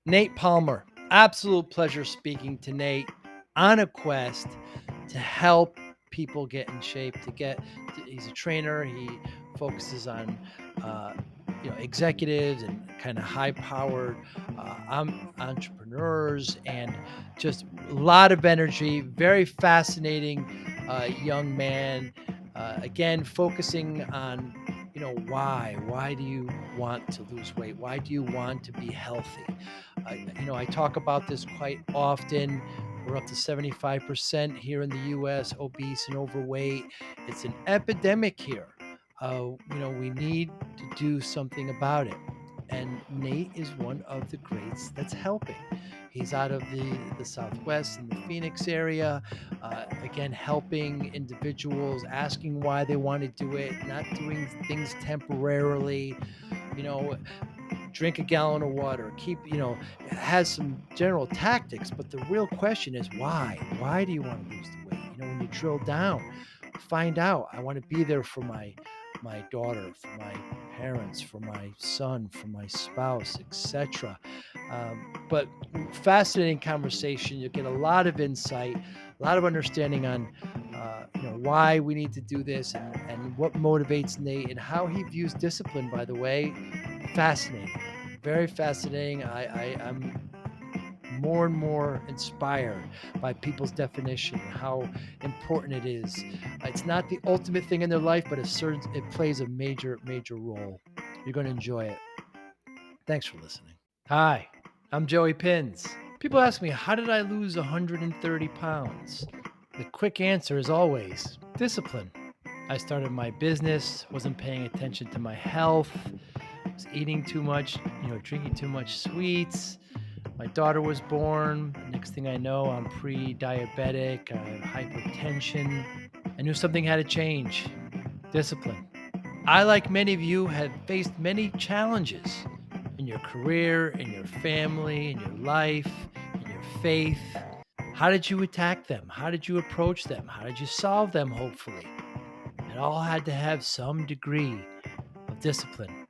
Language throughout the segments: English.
Nate Palmer. Absolute pleasure speaking to Nate on a quest to help people get in shape. He's a trainer. He focuses on, uh, executives and kind of high-powered entrepreneurs, and just a lot of energy. Very fascinating young man. Again, focusing on why do you want to lose weight? Why do you want to be healthy? I talk about this quite often. We're up to 75% here in the US, obese and overweight. It's an epidemic here. We need to do something about it. And Nate is one of the greats that's helping. He's out of the Southwest in the Phoenix area, again, helping individuals, asking why they want to do it, not doing things temporarily. You know, drink a gallon of water, it has some general tactics, but the real question is why? Why do you want to lose the weight? When you drill down, find out. I want to be there for my daughter, for my parents, for my son, for my spouse, etc. But fascinating conversation. You'll get a lot of insight, a lot of understanding on why we need to do this, and what motivates Nate and how he views discipline, by the way. Fascinating, very fascinating. I'm more and more inspired by people's definition, how important it is. It's not the ultimate thing in their life, but it plays a major role. You're going to enjoy it. Thanks for listening. Hi, I'm Joey Pinz. People ask me, how did I lose 130 pounds? The quick answer is always discipline. I started my business, wasn't paying attention to my health, was eating too much, drinking too much sweets. My daughter was born. Next thing I know, I'm pre-diabetic. I have hypertension. I knew something had to change. Discipline. I, like many of you, have faced many challenges in your career, in your family, in your life, in your faith. How did you attack them? How did you approach them? How did you solve them, hopefully? It all had to have some degree of discipline.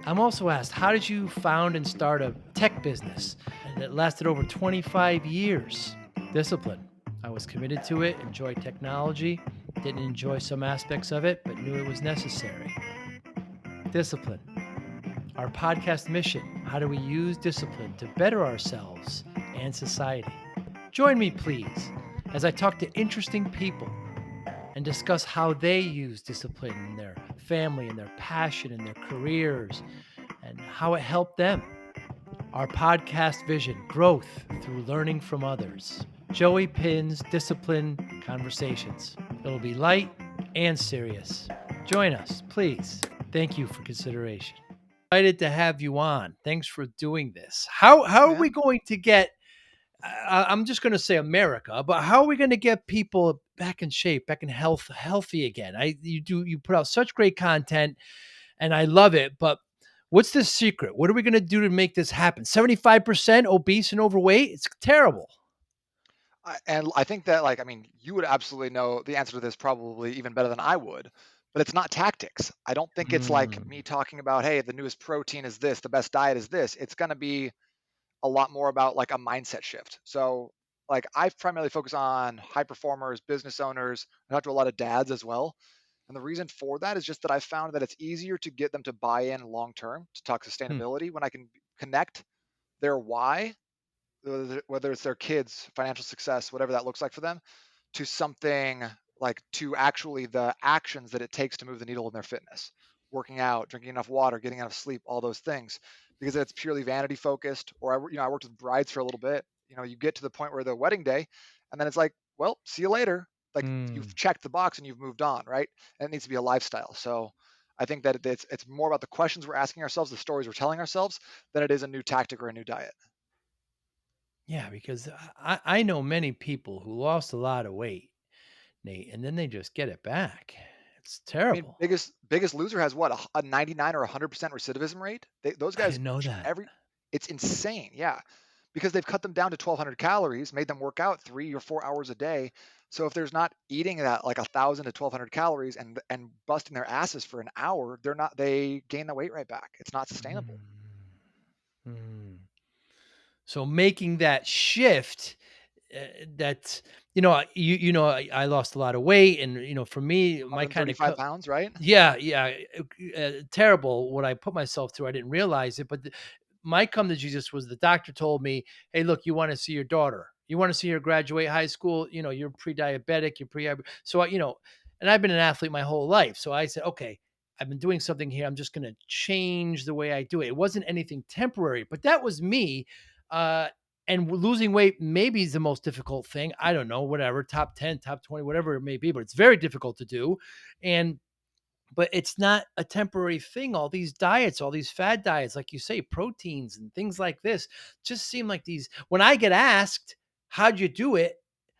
I'm also asked, how did you found and start a tech business that lasted over 25 years? Discipline. I was committed to it, enjoyed technology, didn't enjoy some aspects of it, but knew it was necessary. Discipline. Our podcast mission: how do we use discipline to better ourselves and society? Join me, please, as I talk to interesting people and discuss how they use discipline in their family, in their passion, in their careers, and how it helped them. Our podcast vision: growth through learning from others. Joey Pin's Discipline Conversations. It'll be light and serious. Join us, please. Thank you for consideration. Excited to have you on. Thanks for doing this. How are we Man. going to get? I'm just going to say America, but how are we going to get people back in shape, back in healthy again? You put out such great content, and I love it. But what's the secret? What are we going to do to make this happen? 75% obese and overweight? It's terrible. And I think that, like, I mean, you would absolutely know the answer to this probably even better than I would, but it's not tactics. I don't think it's like Mm, me talking about, hey, the newest protein is this, the best diet is this. It's going to be a lot more about like a mindset shift. So, like, I've primarily focused on high performers, business owners. I talk to a lot of dads as well. And the reason for that is just that I found that it's easier to get them to buy in long term to talk hmm, sustainability when I can connect their why, whether it's their kids, financial success, whatever that looks like for them, to something like to actually the actions that it takes to move the needle in their fitness, working out, drinking enough water, getting enough sleep, all those things. Because it's purely vanity focused. Or I worked with brides for a little bit. You get to the point where the wedding day, and then it's like, well, see you later. Like, you've mm. checked the box and you've moved on, right? And it needs to be a lifestyle. So I think that it's more about the questions we're asking ourselves, the stories we're telling ourselves, than it is a new tactic or a new diet. Yeah, because I know many people who lost a lot of weight, Nate, and then they just get it back. It's I mean, terrible. biggest loser has what, a 99 or 100% recidivism rate. Those I guys didn't know that. every it's insane, yeah, because they've cut them down to 1,200 calories, made them work out 3 or 4 hours a day. So if there's not eating that like 1,000 to 1,200 calories and busting their asses for an hour, they gain the weight right back. It's not sustainable. Mm, mm. So making that shift, that's I lost a lot of weight, and for me, my kind of 135 pounds, right? yeah, yeah, terrible what I put myself through. I didn't realize it, but my come to Jesus was the doctor told me, "Hey, look, you want to see your daughter. You want to see her graduate high school. You're pre-diabetic. You're pre." So and I've been an athlete my whole life. So I said, "Okay, I've been doing something here. I'm just going to change the way I do it." It wasn't anything temporary, but that was me. Uh, and losing weight maybe is the most difficult thing. I don't know, whatever, top 10, top 20, whatever it may be, but it's very difficult to do. And but it's not a temporary thing. All these diets, all these fad diets, like you say, proteins and things like this, just seem like these. When I get asked, "How'd you do it?"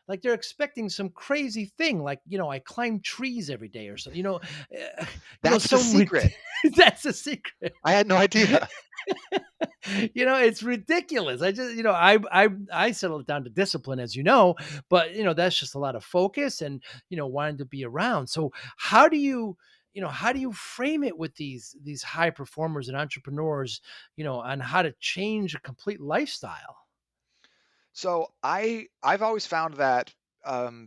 Like they're expecting some crazy thing, like I climb trees every day or something. Uh, That's the some secret. that's a secret. I had no idea. It's ridiculous. I just, I settled it down to discipline, as you know, but that's just a lot of focus and wanting to be around. So how do you frame it with these high performers and entrepreneurs, on how to change a complete lifestyle? So I've always found that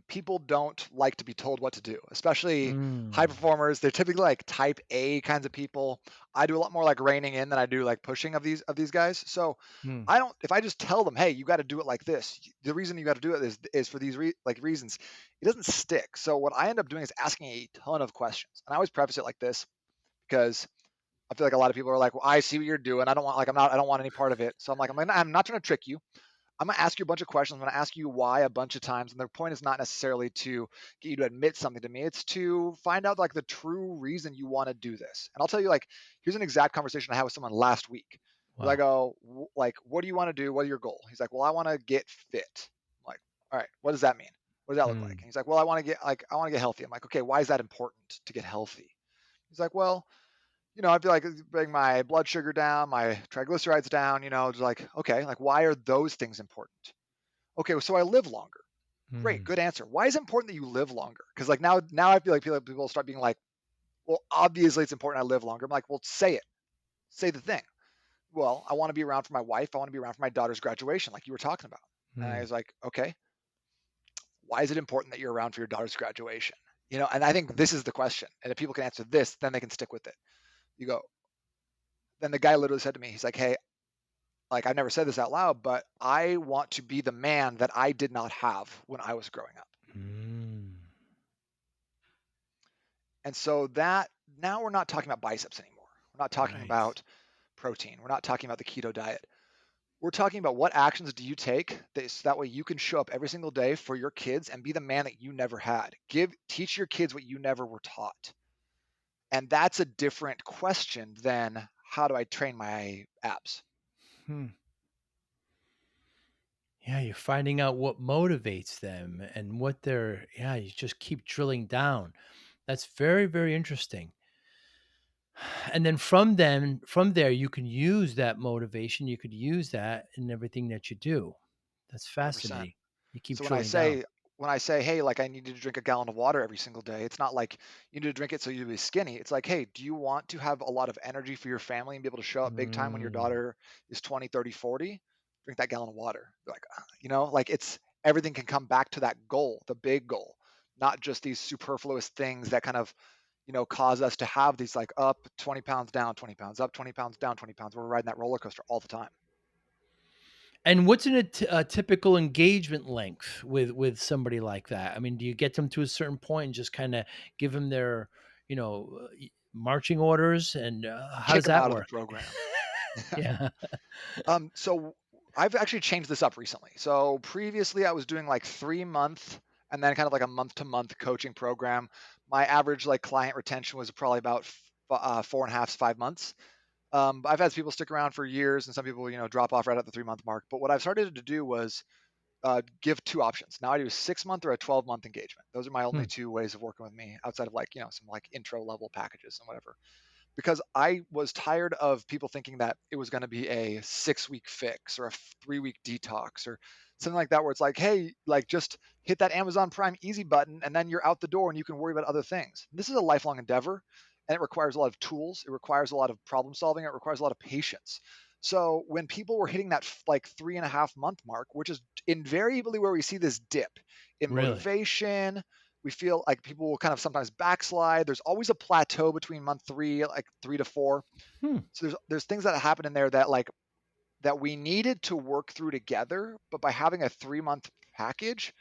people don't like to be told what to do, especially high Mm, performers. They're typically like type A kinds of people. I do a lot more like reining in than I do like pushing of these guys. So mm, I don't. If I just tell them, hey, you got to do it like this. The reason you got to do it is for these reasons. It doesn't stick. So what I end up doing is asking a ton of questions, and I always preface it like this because I feel like a lot of people are like, well, I see what you're doing. I don't want like I'm not. I don't want any part of it. So I'm like, I'm not trying to trick you. I'm gonna ask you a bunch of questions. I'm gonna ask you why a bunch of times, and the point is not necessarily to get you to admit something to me. It's to find out like the true reason you want to do this. And I'll tell you like, here's an exact conversation I had with someone last week. Where I wow. go, like, what do you want to do? What are your goal? He's like, well, I want to get fit. I'm like, all right, what does that mean? What does that look like? Mm, And he's like, well, I want to get healthy. I'm like, okay, why is that important to get healthy? He's like, well, I feel like it's bring my blood sugar down, my triglycerides down, just like, okay, like why are those things important? Okay, so I live longer. Great, mm, good answer. Why is it important that you live longer? Because like now I feel like people start being like, well, obviously it's important I live longer. I'm like, well, say it. Say the thing. Well, I want to be around for my wife. I want to be around for my daughter's graduation, like you were talking about. And I mm. was like, okay, why is it important that you're around for your daughter's graduation? And I think this is the question. And if people can answer this, then they can stick with it. You go, then the guy literally said to me, he's like, hey, like I've never said this out loud, but I want to be the man that I did not have when I was growing up. Mm. And so that now we're not talking about biceps anymore. We're not talking Right. about protein. We're not talking about the keto diet. We're talking about what actions do you take that way you can show up every single day for your kids and be the man that you never had. Teach your kids what you never were taught. And that's a different question than how do I train my abs? Hmm. Yeah, you're finding out what motivates them and what they're yeah, you just keep drilling down. That's very, very interesting. And then from there, you can use that motivation, you could use that in everything that you do. That's 100%. fascinating. You keep So drilling down. when I say, hey, like I need you to drink a gallon of water every single day, it's not like you need to drink it so you be skinny. It's like, hey, do you want to have a lot of energy for your family and be able to show up big time when your Mm. daughter is 20, 30, 40? Drink that gallon of water. Like, like it's everything can come back to that goal, the big goal, not just these superfluous things that kind of, cause us to have these like up 20 pounds, down 20 pounds, up 20 pounds, down 20 pounds. We're riding that roller coaster all the time. And what's a typical engagement length with somebody like that? I mean, do you get them to a certain point and just kinda give them their, marching orders, and, how Kick does them that out of the work? program. Yeah. So I've actually changed this up recently. So previously I was doing like 3 month and then kind of like a month to month coaching program. My average like client retention was probably about 4.5 to 5 months. I've had people stick around for years and some people, drop off right at the 3 month mark. But what I've started to do was give two options. Now I do a 6 month or a 12 month engagement. Those are my only Hmm. two ways of working with me outside of like, some like intro level packages and whatever because I was tired of people thinking that it was going to be a 6 week fix or a 3 week detox or something like that, where it's like, hey, like just hit that Amazon Prime easy button and then you're out the door and you can worry about other things. This is a lifelong endeavor and it requires a lot of tools. It requires a lot of problem solving. It requires a lot of patience. So when people were hitting that like 3.5 month mark, which is invariably where we see this dip in Really? motivation, we feel like people will kind of sometimes backslide. There's always a plateau between month three, like 3 to 4. Hmm. So there's things that happen in there that like that we needed to work through together, but by having a 3 month package,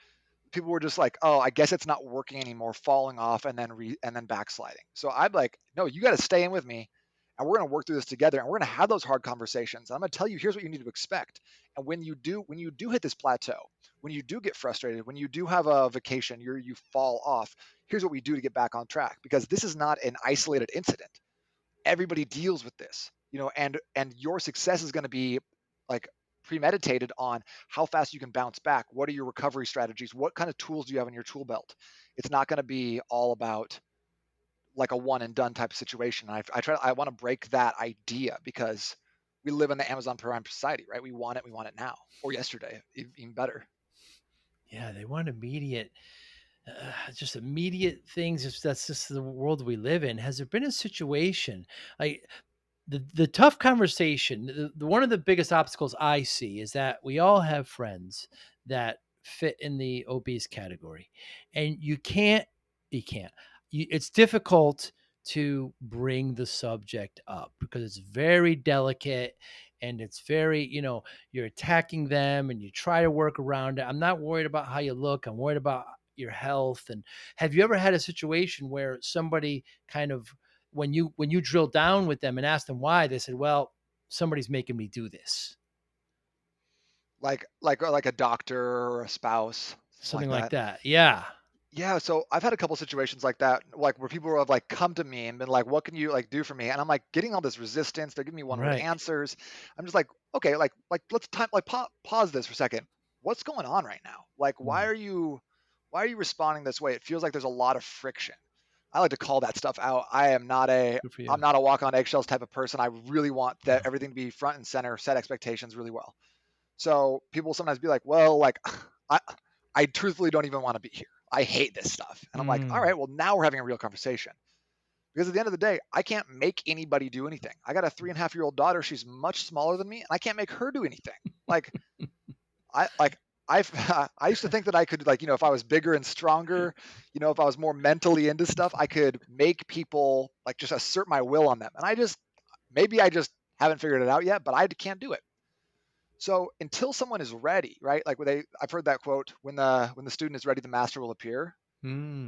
people were just like, "Oh, I guess it's not working anymore," falling off and then backsliding. So I'm like, "No, you got to stay in with me, and we're going to work through this together, and we're going to have those hard conversations. And I'm going to tell you, here's what you need to expect. And when you do hit this plateau, when you do get frustrated, when you do have a vacation, you fall off. Here's what we do to get back on track, because this is not an isolated incident. Everybody deals with this, and your success is going to be like premeditated on how fast you can bounce back. What are your recovery strategies? What kind of tools do you have in your tool belt? It's not going to be all about like a one and done type of situation. I want to break that idea, because we live in the Amazon Prime society, right? We want it now or yesterday, even better. Yeah, they want immediate, just immediate things. That's just the world we live in. Has there been a situation like the tough conversation? The one of the biggest obstacles I see is that we all have friends that fit in the obese category, and you can't. It's difficult to bring the subject up because it's very delicate and it's very, you're attacking them and you try to work around it. I'm not worried about how you look. I'm worried about your health. And have you ever had a situation where somebody kind of, when you drill down with them and ask them why, they said, "Well, somebody's making me do this." Like a doctor or a spouse, something Something like like that. that. Yeah. Yeah, so I've had a couple situations like that, like where people have like come to me and been like, "What can you like do for me?" And I'm like getting all this resistance. They're giving me one word Right. answers. I'm just like, okay, like let's time like pause this for a second. What's going on right now? Like, Mm, why are you responding this way? It feels like there's a lot of friction. I like to call that stuff out. I'm good for you. not a walk on eggshells type of person. I really want that Yeah. everything to be front and center, set expectations really well. So people sometimes be like, well, like I I truthfully don't even want to be here. I hate this stuff. And I'm like, all Mm, right, well now we're having a real conversation. Because at the end of the day, I can't make anybody do anything. I got a 3.5 year old daughter. She's much smaller than me, and I can't make her do anything. Like like I've I used to think that I could like, if I was bigger and stronger, if I was more mentally into stuff, I could make people like just assert my will on them. And maybe I just haven't figured it out yet, but I can't do it. So until someone is ready, right? Like I've heard that quote: when the student is ready, the master will appear.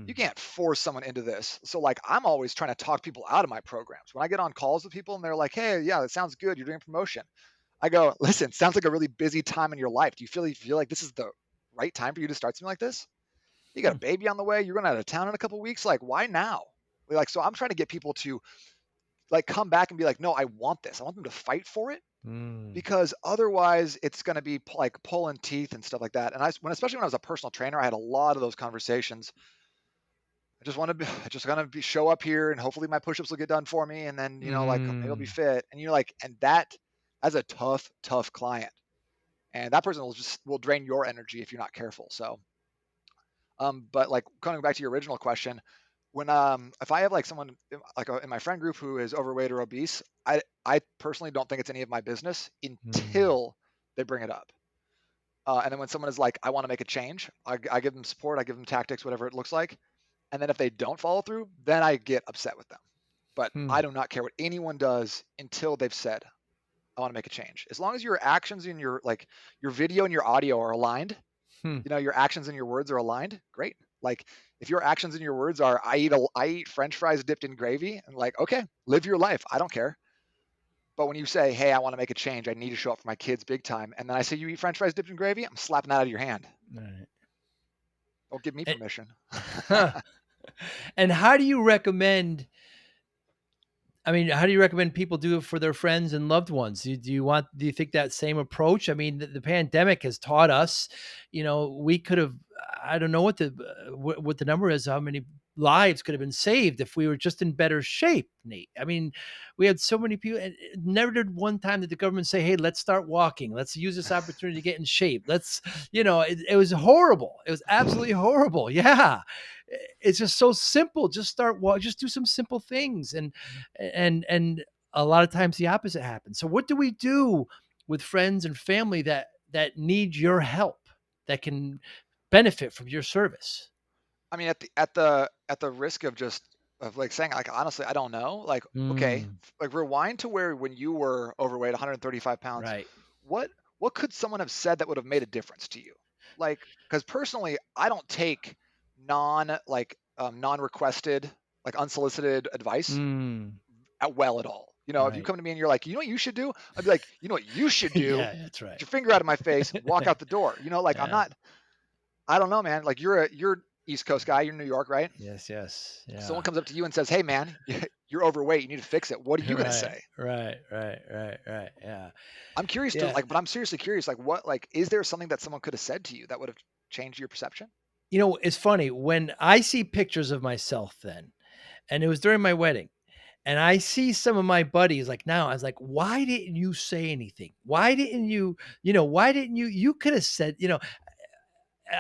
You mm, can't force someone into this. So like I'm always trying to talk people out of my programs. When I get on calls with people and they're like, "Hey, yeah, that sounds good. You're doing promotion." I go, "Listen, sounds like a really busy time in your life. Do you feel like this is the right time for you to start something like this? You got hmm, a baby on the way. You're going out of town in a couple of weeks. Like, why now?" Like, so I'm trying to get people to like come back and be like, "No, I want this. I want them to fight for it." mm, Because otherwise it's going to be like pulling teeth and stuff like that. And especially when I was a personal trainer, I had a lot of those conversations. I just want to be, I just gonna be show up here and hopefully my push-ups will get done for me, and then like maybe I'll be mm, fit. And you're like, and that's a tough client, and that person will drain your energy if you're not careful. So but like coming back to your original question, when if I have like someone like in my friend group who is overweight or obese, I personally don't think it's any of my business mm, until they bring it up. And then when someone is like, I want to make a change, I give them support, I give them tactics, whatever it looks like. And then if they don't follow through, then I get upset with them. But hmm, I do not care what anyone does until they've said, I want to make a change. As long as your actions and your video and your audio are aligned, hmm, your actions and your words are aligned, great. Like if your actions and your words are, I eat French fries dipped in gravy, and like, okay, live your life. I don't care. But when you say, hey, I want to make a change, I need to show up for my kids big time, and then I say you eat French fries dipped in gravy, I'm slapping that out of your hand. all right. Don't give me And, permission. and how do you recommend how do you recommend people do it for their friends and loved ones? Do you think that same approach? I mean, the pandemic has taught us, we could have, I don't know what the number is, how many lives could have been saved if we were just in better shape, Nate. I mean, we had so many people, and never did one time did the government say, "Hey, let's start walking. Let's use this opportunity to get in shape." It was horrible. It was absolutely horrible. Yeah. It's just so simple. Just start walk, just do some simple things. And a lot of times the opposite happens. So what do we do with friends and family that need your help, that can benefit from your service? I mean, at the risk of just of like saying like honestly, I don't know. Like, okay, Mm, like rewind to where when you were overweight, 135 pounds, right. what what could someone have said that would have made a difference to you? Like, because personally, I don't take non-requested, like unsolicited advice Mm, well at all. You know, if you right. come to me and you're like, you know what you should do, I'd be like, you know what you should do, Yeah, that's get right. your finger out of my face, walk out the door. You know, like I'm Yeah. not, I don't know, man. Like you're East Coast guy, you're New York, right? Yes, yes. Someone Yeah. comes up to you and says, "Hey, man, you're overweight. You need to fix it." What are you gonna Right, say? right, right, right, right. Yeah. I'm curious to Yeah. like, but I'm seriously curious. Like, what, like, is there something that someone could have said to you that would have changed your perception? You know, it's funny when I see pictures of myself then, and it was during my wedding, and I see some of my buddies like now, I was like, why didn't you say anything? Why didn't you, why didn't you could have said,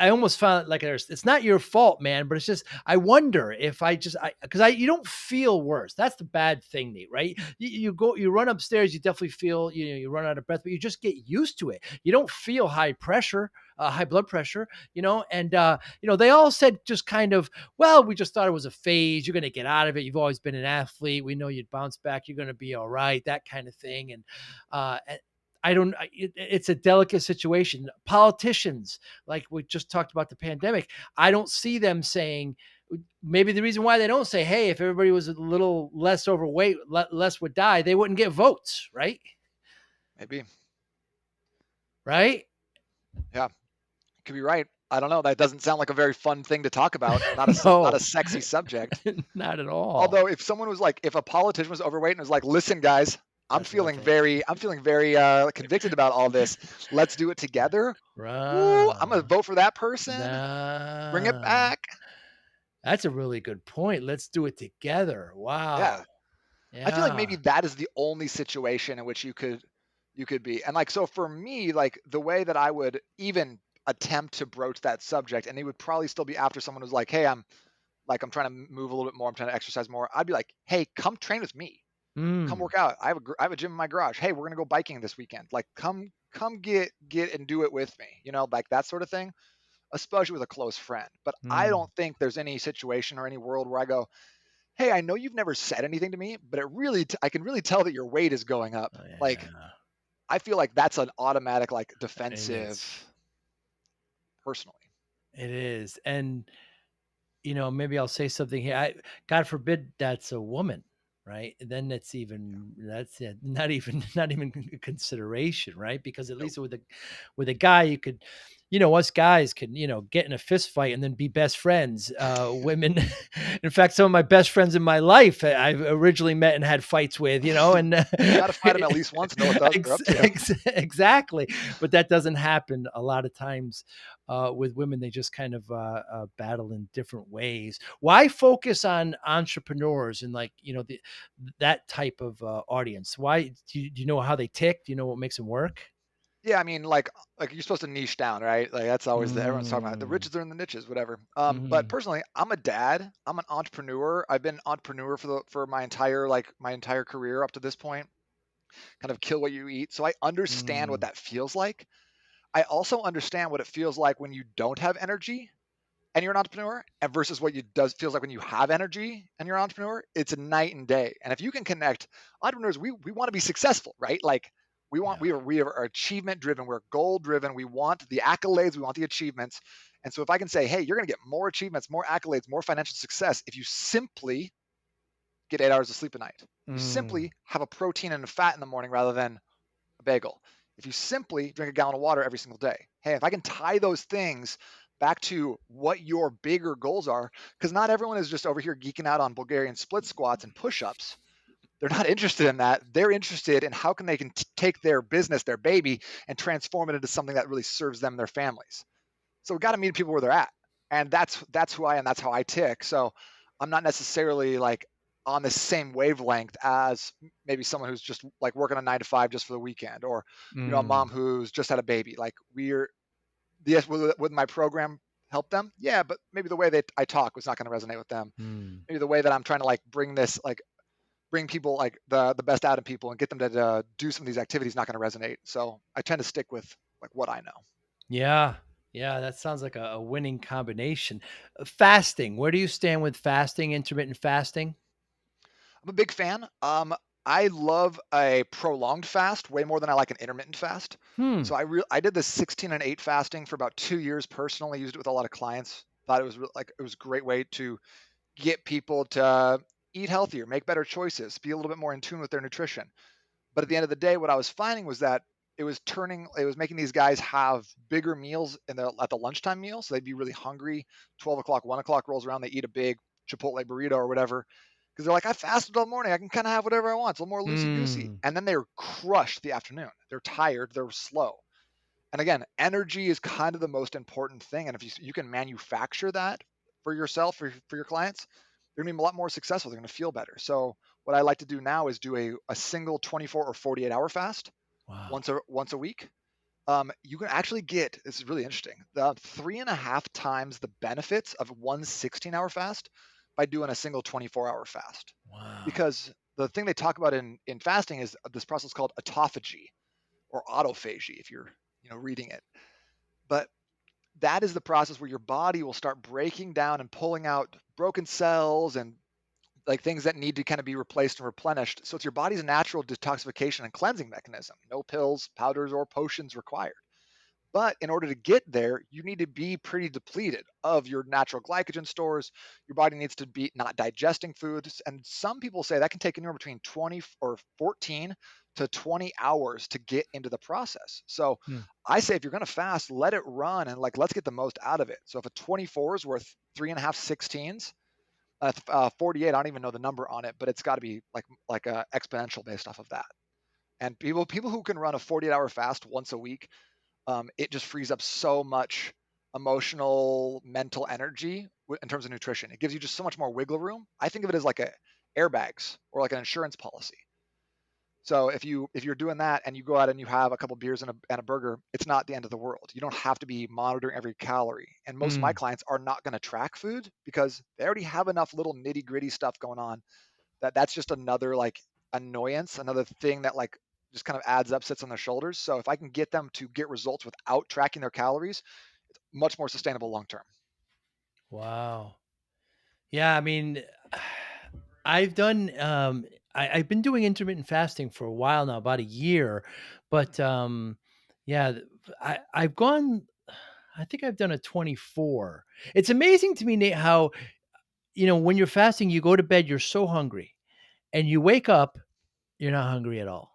I almost found like it's not your fault, man, but it's just I wonder if I just I because I you don't feel worse. That's the bad thing, Nate, right? You run upstairs, you definitely feel you run out of breath, but you just get used to it. You don't feel high pressure, high blood pressure, and they all said just kind of, well, we just thought it was a phase. You're gonna get out of it. You've always been an athlete. We know you'd bounce back. You're gonna be all right. That kind of thing. And I don't. It's a delicate situation. Politicians, like we just talked about the pandemic, I don't see them saying, maybe the reason why they don't say, hey, if everybody was a little less overweight, less would die, they wouldn't get votes, right? Maybe. Right? Yeah, you could be right. I don't know. That doesn't sound like a very fun thing to talk about. Not a No, sexy subject. not at all. Although, if someone was like, if a politician was overweight and was like, "Listen, guys, That's one thing. I'm feeling very convicted about all this. Let's do it together." Woo! I'm gonna Right. vote for that person. Bring it Nah, back. that's a really good point. Let's do it together. Yeah. Wow. I feel like Yeah. maybe that is the only situation in which you could be. And like so for me, like the way that I would even attempt to broach that subject, and it would probably still be after someone was like, "Hey, I'm trying to move a little bit more. I'm trying to exercise more." I'd be like, "Hey, come train with me. Come Mm. work out. I have a gym in my garage. Hey, we're gonna go biking this weekend. Like, come get and do it with me. You know, like that sort of thing." Especially with a close friend. But I Mm. don't think there's any situation or any world where I go, "Hey, I know you've never said anything to me, but I can really tell that your weight is going up." Oh, Like, yeah. I feel like that's an automatic, like, It is. defensive personally. It is. And maybe I'll say something here. God forbid that's a woman, right? Then that's yeah, not even not even a consideration, right? Because at Nope. least with a guy, you could, us guys can, get in a fist fight and then be best friends. Women, in fact, some of my best friends in my life, I've originally met and had fights with, and You gotta fight them at least once, know what they're up to. exactly. But that doesn't happen a lot of times with women. They just kind of battle in different ways. Why focus on entrepreneurs and like that type of audience? Why do you know how they tick? Do you know what makes them work? Yeah, I mean, like you're supposed to niche down, right? Like that's always the everyone's talking about the Mm, riches are in the niches, whatever. But hmm. personally, I'm a dad. I'm an entrepreneur. I've been entrepreneur for my entire career up to this point. Kind of kill what you eat. So I understand what Mm, that feels like. I also understand what it feels like when you don't have energy and you're an entrepreneur, and versus what you does feels like when you have energy and you're an entrepreneur. It's a night and day. And if you can connect entrepreneurs, we want to be successful, right? Like yeah. we are achievement driven, we're goal driven, we want the accolades, we want the achievements. And so if I can say, hey, you're going to get more achievements, more accolades, more financial success if you simply get 8 hours of sleep a night, if you Mm, simply have a protein and a fat in the morning rather than a bagel, if you simply drink a gallon of water every single day. Hey, if I can tie those things back to what your bigger goals are, because not everyone is just over here geeking out on Bulgarian split squats and push-ups. They're not interested in that. They're interested in how can they can take their business, their baby, and transform it into something that really serves them and their families. So we got to meet people where they're at, and that's who I am. That's how I tick. So I'm not necessarily like on the same wavelength as maybe someone who's just like working a 9 to 5 just for the weekend, or a mom mm, who's just had a baby. Like we're yes, with my program help them, yeah, but maybe the way that I talk was not going to resonate with them. mm. Maybe the way that I'm trying to like bring this like bring people like the best out of people and get them to do some of these activities not going to resonate. So I tend to stick with like what I know. Yeah. Yeah, that sounds like a winning combination. Fasting, where do you stand with fasting, intermittent fasting? I'm a big fan. I love a prolonged fast way more than I like an intermittent fast. Hmm. So I did the 16 and 8 fasting for about 2 years personally. Used it with a lot of clients. Thought it was like it was a great way to get people to eat healthier, make better choices, be a little bit more in tune with their nutrition. But at the end of the day, what I was finding was that it was making these guys have bigger meals at the lunchtime meal. So they'd be really hungry. 12 o'clock, 1 o'clock rolls around, they eat a big Chipotle burrito or whatever. Because they're like, I fasted all morning. I can kind of have whatever I want. It's a little more loosey goosey. Hmm. And then they're crushed the afternoon. They're tired. They're slow. And again, energy is kind of the most important thing. And if you can manufacture that for yourself, for your clients, they're going to be a lot more successful. They're going to feel better. So what I like to do now is do a single 24 or 48-hour fast Wow. once a week. You can actually get, this is really interesting, the 3.5 times the benefits of one 16-hour fast by doing a single 24-hour fast. Wow. Because the thing they talk about in fasting is this process called autophagy or autophagy if you're reading it. But that is the process where your body will start breaking down and pulling out broken cells and like things that need to kind of be replaced and replenished. So it's your body's natural detoxification and cleansing mechanism. No pills, powders, or potions required. But in order to get there, you need to be pretty depleted of your natural glycogen stores. Your body needs to be not digesting foods. And some people say that can take anywhere between 20 or 14 to 20 hours to get into the process. So Hmm. I say if you're going to fast, let it run and like let's get the most out of it. So if a 24 is worth 3.5 16s, 48, I don't even know the number on it, but it's got to be like exponential based off of that. And people who can run a 48-hour fast once a week, it just frees up so much emotional, mental energy in terms of nutrition. It gives you just so much more wiggle room. I think of it as like a airbags or like an insurance policy. So if you're doing that and you go out and you have a couple beers and a burger, it's not the end of the world. You don't have to be monitoring every calorie. And most of my Hmm. clients are not going to track food because they already have enough little nitty gritty stuff going on that's just another like annoyance, another thing that like just kind of adds up, sits on their shoulders. So if I can get them to get results without tracking their calories, much more sustainable long term. Wow. Yeah, I mean, I've done I've been doing intermittent fasting for a while now, about a year, but yeah, I've gone I think I've done a 24. It's amazing to me, Nate, how when you're fasting, you go to bed, you're so hungry, and you wake up, you're not hungry at all.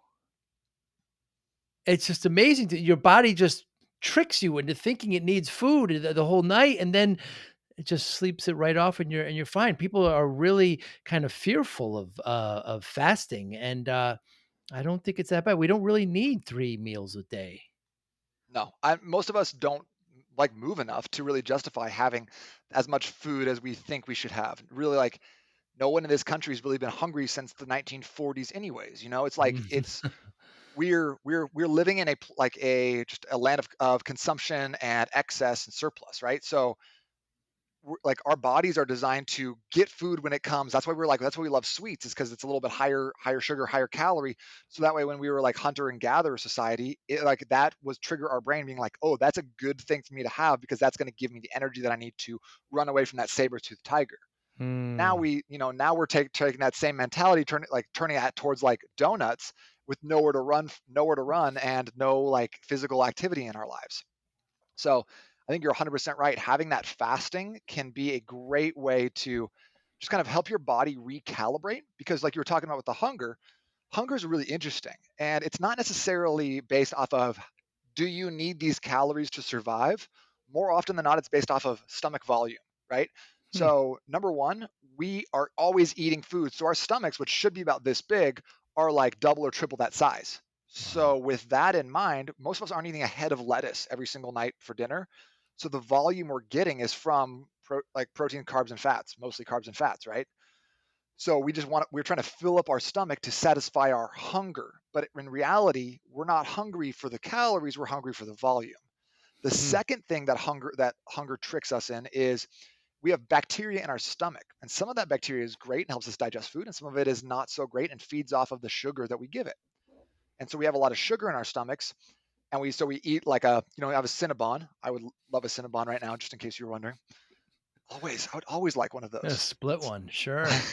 It's just amazing that your body just tricks you into thinking it needs food the whole night, and then it just sleeps it right off, and you're fine. People are really kind of fearful of fasting, and I don't think it's that bad. We don't really need 3 meals a day. No, most of us don't like move enough to really justify having as much food as we think we should have. Really, like no one in this country has really been hungry since the 1940s, anyways. It's like Mhm. we're living in like a just a land of consumption and excess and surplus, right? So like our bodies are designed to get food when it comes. That's why we love sweets, is because it's a little bit higher sugar, higher calorie. So that way when we were like hunter and gatherer society, it like that was trigger our brain being like, oh, that's a good thing for me to have because that's going to give me the energy that I need to run away from that saber-toothed tiger. Now Mm, now we're taking that same mentality, turning it towards like donuts with nowhere to run and no like physical activity in our lives. So I think you're 100% right. Having that fasting can be a great way to just kind of help your body recalibrate because, like you were talking about with the hunger is really interesting. And it's not necessarily based off of do you need these calories to survive? More often than not, it's based off of stomach volume, right? hmm, So, number one, we are always eating food. So, our stomachs, which should be about this big, are like double or triple that size. wow. So, with that in mind, most of us aren't eating a head of lettuce every single night for dinner. So, the volume we're getting is from like protein, carbs, and fats, mostly carbs and fats, right? So we're trying to fill up our stomach to satisfy our hunger. But in reality, we're not hungry for the calories, we're hungry for the volume. The Hmm, second thing that hunger tricks us in is we have bacteria in our stomach. And some of that bacteria is great and helps us digest food, and some of it is not so great and feeds off of the sugar that we give it. And so we have a lot of sugar in our stomachs, and we eat like have a Cinnabon. I would love a Cinnabon right now, just in case you were wondering. I would always like one of A those. split one, sure.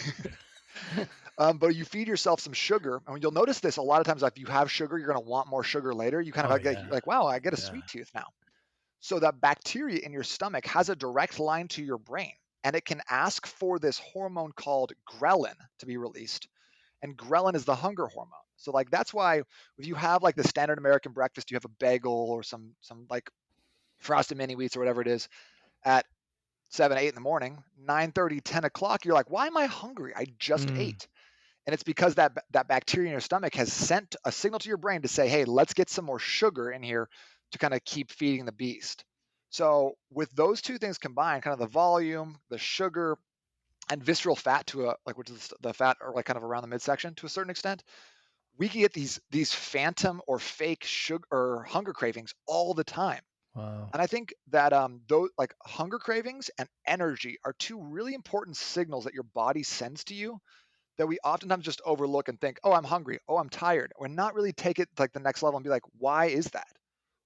But you feed yourself some sugar, and you'll notice this a lot of times. If you have sugar, you're going to want more sugar later. You kind Oh of get yeah, like, wow, I get a yeah. sweet tooth now. So that bacteria in your stomach has a direct line to your brain, and it can ask for this hormone called ghrelin to be released. And ghrelin is the hunger hormone. So like that's why if you have like the standard American breakfast, you have a bagel or some like frosted mini wheats or whatever it is at 7, 8 in the morning, 9:30, 10 o'clock, you're like, why am I hungry? I just Mm, ate. And it's because that bacteria in your stomach has sent a signal to your brain to say, hey, let's get some more sugar in here to kind of keep feeding the beast. So with those two things combined, kind of the volume, the sugar, and visceral fat to a like which is the fat or like kind of around the midsection to a certain extent, we can get these phantom or fake sugar or hunger cravings all the time. wow. And I think that those like hunger cravings and energy are two really important signals that your body sends to you that we oftentimes just overlook and think, oh, I'm hungry. Oh, I'm tired. Or not really take it like the next level and be like, why is that?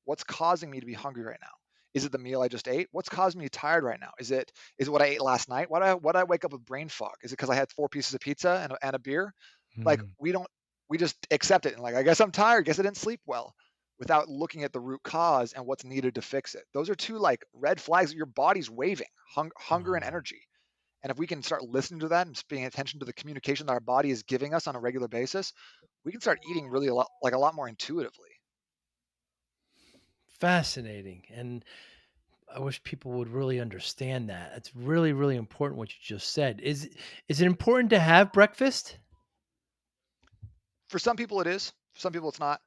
What's causing me to be hungry right now? Is it the meal I just ate? What's causing me tired right now? Is it what I ate last night? Why did I wake up with brain fog? Is it because I had 4 pieces of pizza and a beer? Like Mm. we just accept it and like I guess I'm tired. Guess I didn't sleep well, without looking at the root cause and what's needed to fix it. Those are two like red flags that your body's waving: hunger and Wow. energy. And if we can start listening to that and paying attention to the communication that our body is giving us on a regular basis, we can start eating really a lot more intuitively. Fascinating. And I wish people would really understand that. It's really, really important what you just said. Is it important to have breakfast? For some people, it is. For some people, it's not.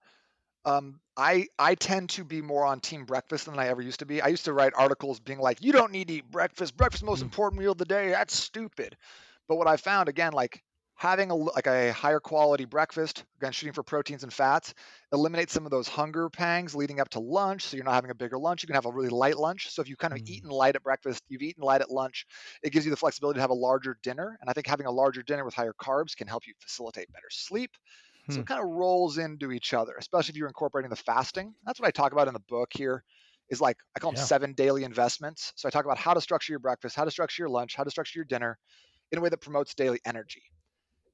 I tend to be more on team breakfast than I ever used to be. I used to write articles being like, "You don't need to eat breakfast. Breakfast is the most Mm, important meal of the day. That's stupid." But what I found again, like having like a higher quality breakfast, again shooting for proteins and fats, eliminates some of those hunger pangs leading up to lunch. So you're not having a bigger lunch. You can have a really light lunch. So if you kind of mm, eaten light at breakfast, you've eaten light at lunch, it gives you the flexibility to have a larger dinner. And I think having a larger dinner with higher carbs can help you facilitate better sleep. So hmm. it kind of rolls into each other, especially if you're incorporating the fasting. That's what I talk about in the book here is like I call them Yeah. 7 daily investments. So I talk about how to structure your breakfast, how to structure your lunch, how to structure your dinner in a way that promotes daily energy.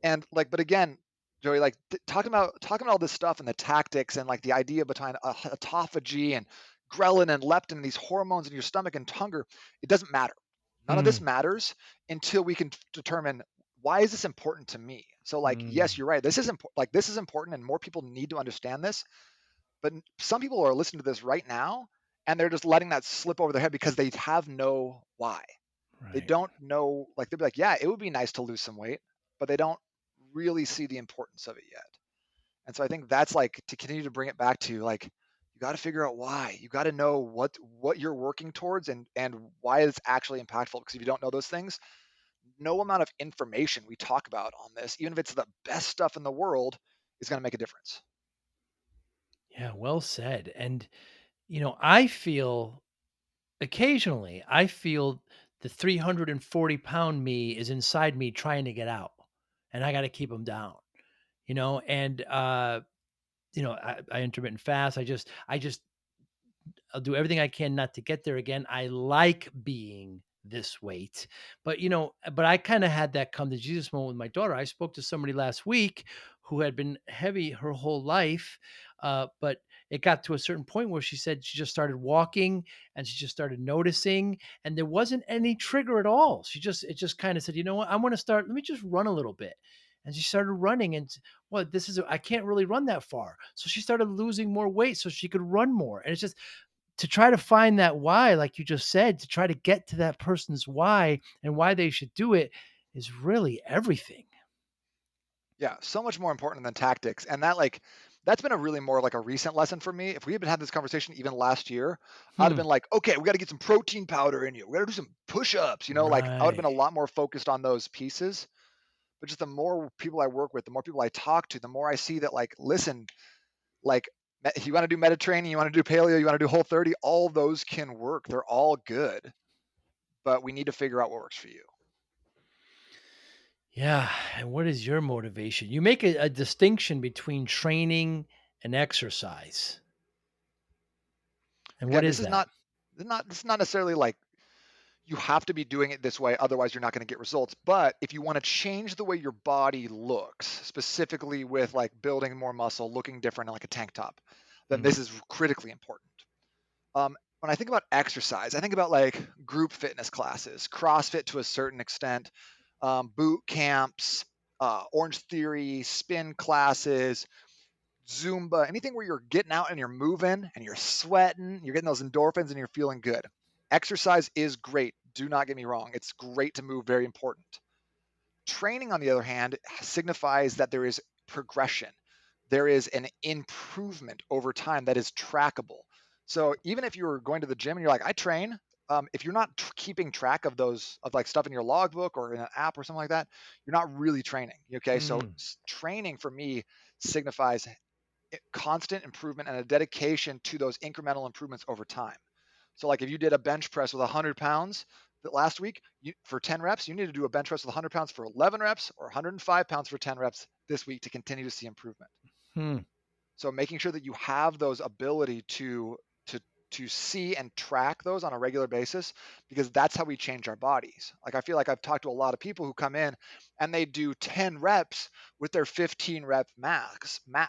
And like, but again, Joey, like talking about all this stuff and the tactics and like the idea behind autophagy and ghrelin and leptin, these hormones in your stomach and hunger, it doesn't matter. None of this Mm, matters until we can determine why is this important to me. So like, yes, mm. you're right. This is important. Like this is important, and more people need to understand this. But some people are listening to this right now, and they're just letting that slip over their head because they have no why. They Right. don't know, like, they'll be like, "Yeah, it would be nice to lose some weight," but they don't really see the importance of it yet. And so I think that's, like, to continue to bring it back to, like, you gotta figure out why. You gotta know what you're working towards and why it's actually impactful, because if you don't know those things, no amount of information we talk about on this, even if it's the best stuff in the world, is gonna make a difference. Yeah, well said. And I feel occasionally I feel the 340-pound me is inside me trying to get out, and I got to keep him down. And I intermittent fast. I just I'll do everything I can not to get there again. I like being this weight, but I kind of had that come to Jesus moment with my daughter. I spoke to somebody last week who had been heavy her whole life, but it got to a certain point where she said she just started walking and she just started noticing, and there wasn't any trigger at all. It just kind of said, you know what, I want to start. Let me just run a little bit. And she started running, and well, I can't really run that far. So she started losing more weight so she could run more. And it's just to try to find that why, like you just said, to try to get to that person's why and why they should do it is really everything. Yeah, so much more important than tactics. And that like that's been a really more like a recent lesson for me. If we had been having this conversation even last year, I'd have Hmm. been like, okay, we got to get some protein powder in you. We got to do some push-ups. Like I would have been Right. a lot more focused on those pieces. But just the more people I work with, the more people I talk to, the more I see that like, listen, like you want to do Mediterranean, you want to do paleo, you want to do whole 30, all those can work. They're all good. but we need to figure out what works for you. Yeah. And what is your motivation? You make a distinction between training and exercise. And what Again, is that? this is not necessarily like you have to be doing it this way, otherwise you're not going to get results. But if you want to change the way your body looks, specifically with like building more muscle, looking different in like a tank top, then Mm, this is critically important. When I think about exercise, I think about like group fitness classes, CrossFit to a certain extent, boot camps, Orange Theory, spin classes, Zumba, anything where you're getting out and you're moving and you're sweating, you're getting those endorphins and you're feeling good. Exercise is great. Do not get me wrong. It's great to move, very important. Training, on the other hand, signifies that there is progression. There is an improvement over time that is trackable. So even if you're going to the gym and you're like, I train, if you're not keeping track of those of like stuff in your logbook or in an app or something like that, you're not really training. Okay, so mm, training for me signifies constant improvement and a dedication to those incremental improvements over time. So, like if you did a bench press with 100 pounds last week for 10 reps, you need to do a bench press with 100 pounds for 11 reps or 105 pounds for 10 reps this week to continue to see improvement. hmm. So, making sure that you have those ability to to see and track those on a regular basis, because that's how we change our bodies. Like I feel like I've talked to a lot of people who come in and they do 10 reps with their 15 rep max. Didn't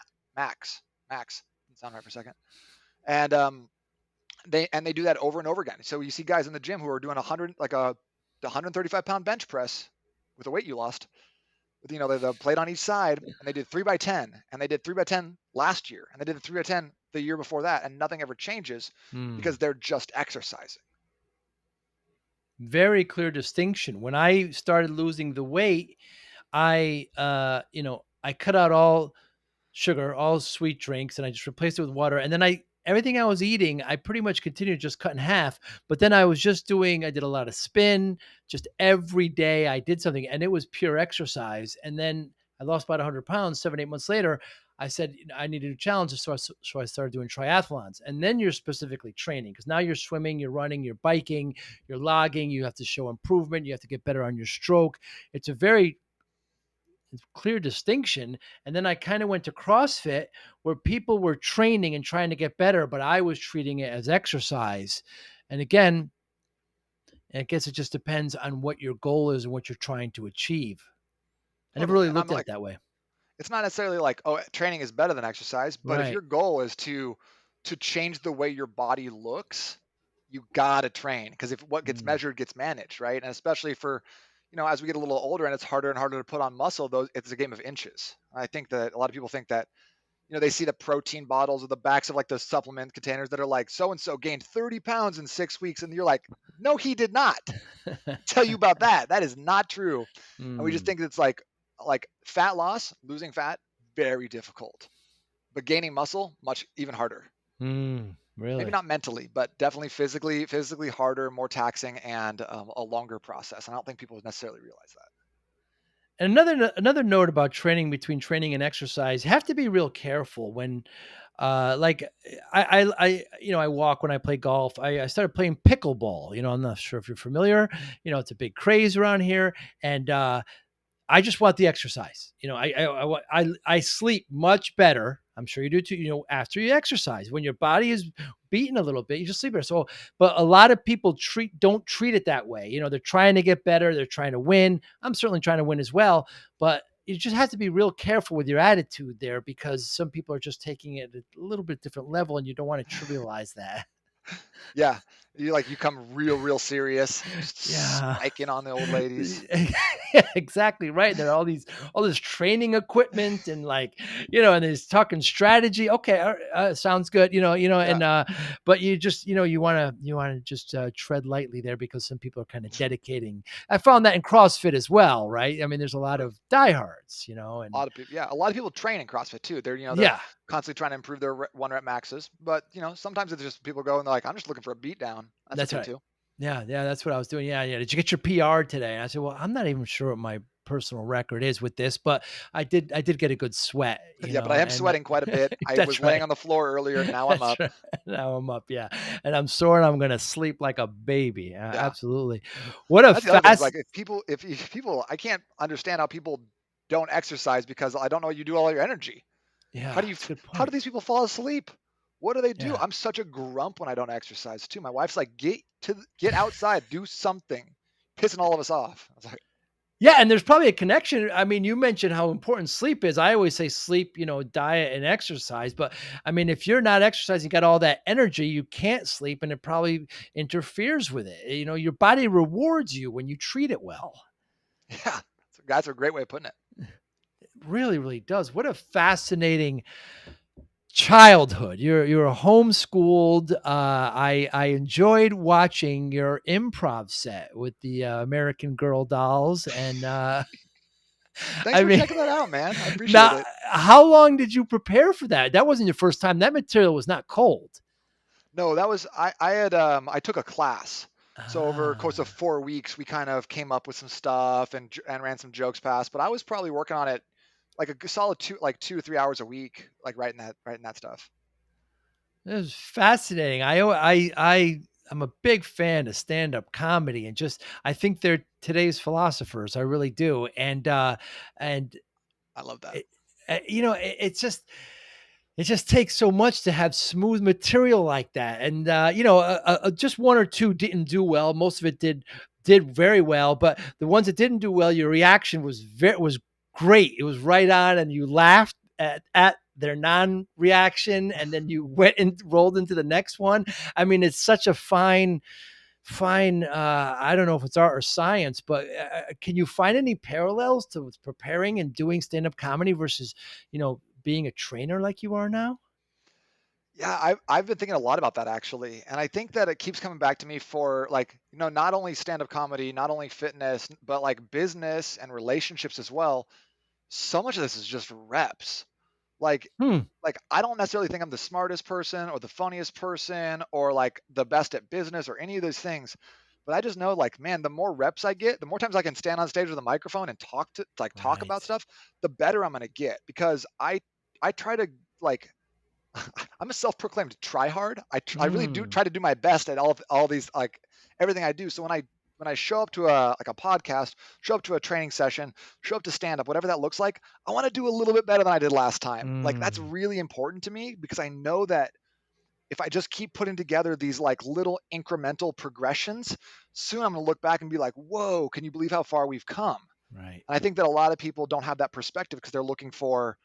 sound right for a second. And they do that over and over again. So you see guys in the gym who are doing 100 like a 135-pound bench press with the weight you lost, with the plate on each side, and they did 3 by 10, and they did 3 by 10 last year, and they did the 3 by 10 the year before that, and nothing ever changes Mm. because they're just exercising. Very clear distinction. When I started losing the weight, I cut out all sugar, all sweet drinks, and I just replaced it with water. And then everything I was eating, I pretty much continued to just cut in half. But then I did a lot of spin just every day. I did something and it was pure exercise. And then I lost about 100 pounds 7, 8 months later. I said, I need to do challenges. So I started doing triathlons. And then you're specifically training because now you're swimming, you're running, you're biking, you're logging. You have to show improvement. You have to get better on your stroke. It's a very clear distinction. And then I kind of went to CrossFit where people were training and trying to get better, but I was treating it as exercise. And again, I guess it just depends on what your goal is and what you're trying to achieve. I never Totally. really And I'm looked at like, it that way. it's not necessarily like, oh, training is better than exercise, but if Right. your goal is to change the way your body looks, you got to train, because if what gets Mm. measured gets managed, right? And especially for, as we get a little older and it's harder and harder to put on muscle, those it's a game of inches. I think that a lot of people think that, they see the protein bottles or the backs of like the supplement containers that are like so and so gained 30 pounds in 6 weeks, and you're like, no, he did not. Tell you about that. That is not true. And we just Mm. think it's like fat loss, losing fat, very difficult. But gaining muscle, much even harder. Mm. Maybe Really? not mentally, but definitely physically harder, more taxing, and a longer process. And I don't think people necessarily realize that. And another note about training between training and exercise, you have to be real careful when like I walk when I play golf. I started playing pickleball. I'm not sure if you're familiar. It's a big craze around here. And I just want the exercise. I sleep much better. I'm sure you do too. After you exercise, when your body is beaten a little bit, you just sleep better. So, but a lot of people don't treat it that way. They're trying to get better. They're trying to win. I'm certainly trying to win as well, but you just have to be real careful with your attitude there because some people are just taking it at a little bit different level, and you don't want to trivialize that. Yeah, you come real serious, just Yeah. spiking on the old ladies. Yeah, exactly right. There are all this training equipment and and there's talking strategy. Okay, sounds good. Yeah, But you want to just tread lightly there because some people are kind of dedicating. I found that in CrossFit as well, right? I mean, there's a lot totally. of diehards, A and lot of people, yeah, a lot of people train in CrossFit too. They're yeah, constantly trying to improve their one rep maxes, but sometimes it's just people go and they're like, I'm just looking for a beat down. That's that's okay right. too. Yeah, yeah, that's what I was doing. Yeah, yeah. Did you get your PR today? And I said, well, I'm not even sure what my personal record is with this, but I did get a good sweat, Yeah, but I am and sweating quite a bit. I was that's laying right. on the floor earlier. Now I'm That's up. right. Now I'm up, yeah, and I'm sore and I'm gonna sleep like a baby. Yeah. Absolutely. What a That's the other thing is fast like if people I can't understand how people don't exercise because I don't know you do all your energy. How Yeah, do you that's a good how do point. these people fall asleep? What do they do? Yeah. I'm such a grump when I don't exercise too. My wife's like, get outside, do something. Pissing all of us off. I was like, Yeah, and there's probably a connection. I mean, you mentioned how important sleep is. I always say sleep, diet and exercise. But I mean, if you're not exercising, you got all that energy, you can't sleep, and it probably interferes with it. Your body rewards you when you treat it well. yeah, that's a great way of putting it. It really, really does. What a fascinating childhood. You're homeschooled. I enjoyed watching your improv set with the American Girl dolls, and Thanks I for mean, checking that out, man. I appreciate now, it. how long did you prepare for that? That wasn't your first time. That material was not cold. No, that was I had I took a class. So over a course of Ah, 4 weeks, we kind of came up with some stuff and ran some jokes past. But I was probably working on it like a solid 2 to 3 hours a week, like writing that stuff. it was fascinating. I'm a big fan of stand-up comedy, and just I think they're today's philosophers. I really do. And I love that. it, it just takes so much to have smooth material like that. And just one or two didn't do well. Most of it did very well, but the ones that didn't do well, your reaction was great. It was right on, and you laughed at their non-reaction, and then you went and rolled into the next one. I mean, it's such a fine, I don't know if it's art or science, but can you find any parallels to preparing and doing stand-up comedy versus being a trainer like you are now? Yeah, I've been thinking a lot about that actually, and I think that it keeps coming back to me for like not only stand up comedy, not only fitness, but like business and relationships as well. So much of this is just reps. Like Hmm. I don't necessarily think I'm the smartest person or the funniest person or like the best at business or any of those things. But I just know like man, the more reps I get, the more times I can stand on stage with a microphone and talk about Right. stuff, the better I'm going to get because I try to like I'm a self-proclaimed tryhard. I really do Mm. try to do my best at all these like everything I do. So when I show up to a podcast, show up to a training session, show up to stand up, whatever that looks like, I want to do a little bit better than I did last time. Like that's Mm. really important to me because I know that if I just keep putting together these like little incremental progressions, soon I'm going to look back and be like, "Whoa, can you believe how far we've come?" Right. And I think that a lot of people don't have that perspective because they're looking for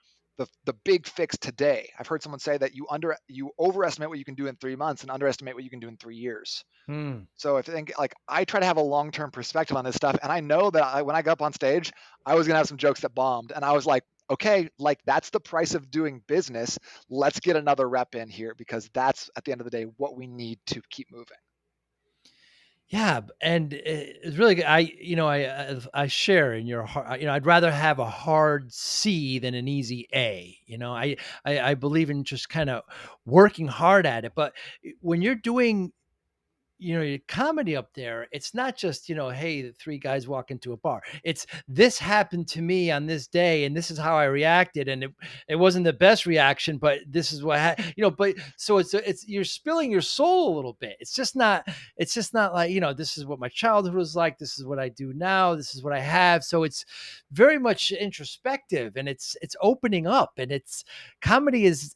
the big fix today. I've heard someone say that you overestimate what you can do in 3 months and underestimate what you can do in 3 years. Hmm. So if I think like I try to have a long term perspective on this stuff, and I know that when I got up on stage, I was gonna have some jokes that bombed, and I was like, okay, like that's the price of doing business. Let's get another rep in here because that's at the end of the day what we need to keep moving. Yeah, and it's really good. I share in your heart. I'd rather have a hard C than an easy A. I believe in just kind of working hard at it. But when you're doing your comedy up there, it's not just, hey, the three guys walk into a bar. It's this happened to me on this day, and this is how I reacted, and it wasn't the best reaction, but this is what But so it's you're spilling your soul a little bit. It's just not like this is what my childhood was like. This is what I do now. This is what I have. So it's very much introspective, and it's opening up, and it's comedy is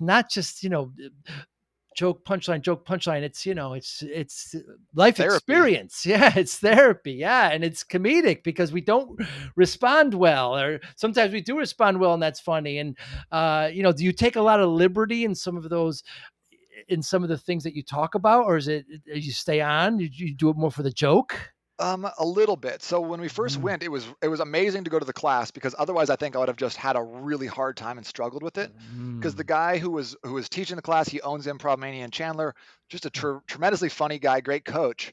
not just joke punchline. It's life Therapy. experience. Yeah, it's therapy. Yeah, and it's comedic because we don't respond well, or sometimes we do respond well, and that's funny. And do you take a lot of liberty in some of the things that you talk about, or is it you stay on, you do it more for the joke? A little bit. So when we first Mm. went, it was amazing to go to the class because otherwise I think I would have just had a really hard time and struggled with it. Because the Mm. guy who was teaching the class, he owns Improv Mania in Chandler, just a tremendously funny guy, great coach.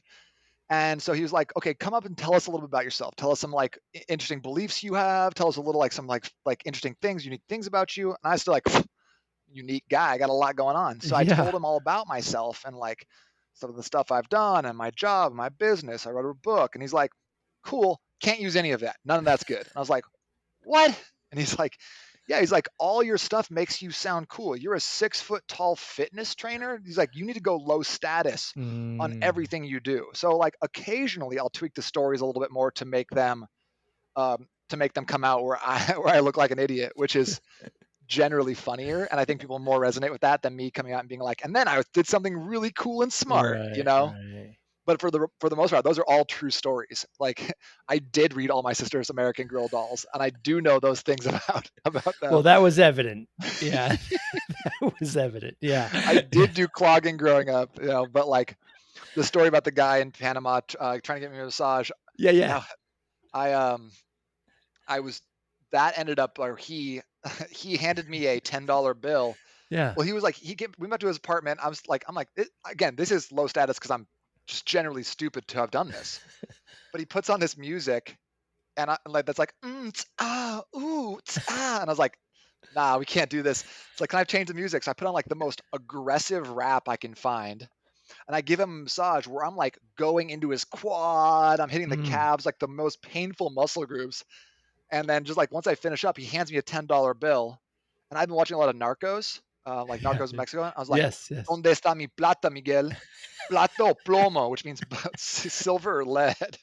And so he was like, "Okay, come up and tell us a little bit about yourself. Tell us some like interesting beliefs you have. Tell us a little like some like interesting things, unique things about you." And I was still like, unique guy. I got a lot going on. So I Yeah. told him all about myself and like some of the stuff I've done and my job, my business. I wrote a book. And he's like, cool. Can't use any of that. None of that's good. And I was like, what? And he's like, yeah, he's like, all your stuff makes you sound cool. You're a 6 foot tall fitness trainer. He's like, you need to go low status on Mm, everything you do. So like occasionally I'll tweak the stories a little bit more to make them come out where I where I look like an idiot, which is generally funnier. And I think people more resonate with that than me coming out and being like, and then I did something really cool and smart, you right, know? right. But for the most part, those are all true stories. Like I did read all my sister's American Girl dolls, and I do know those things about Well, them. that was evident. Yeah, that was evident. Yeah. I did do clogging growing up, you know, but like the story about the guy in Panama trying to get me a massage. Yeah, yeah, That I I was that ended up or he he handed me a $10 bill. yeah. Well, he was like we went to his apartment. I'm like again, this is low status because I'm just generally stupid to have done this. But he puts on this music and I like that's like ooh and I was like, nah, we can't do this. It's like, can I change the music? So I put on like the most aggressive rap I can find, and I give him a massage where I'm like going into his quad, I'm hitting the Mm. calves, like the most painful muscle groups, and then just like once I finish up, he hands me a $10 bill, and I've been watching a lot of Narcos, like Yeah, Narcos in yeah. Mexico. I was like, Yes, yes. "Donde está mi plata, Miguel? Plata o plomo," which means silver or lead.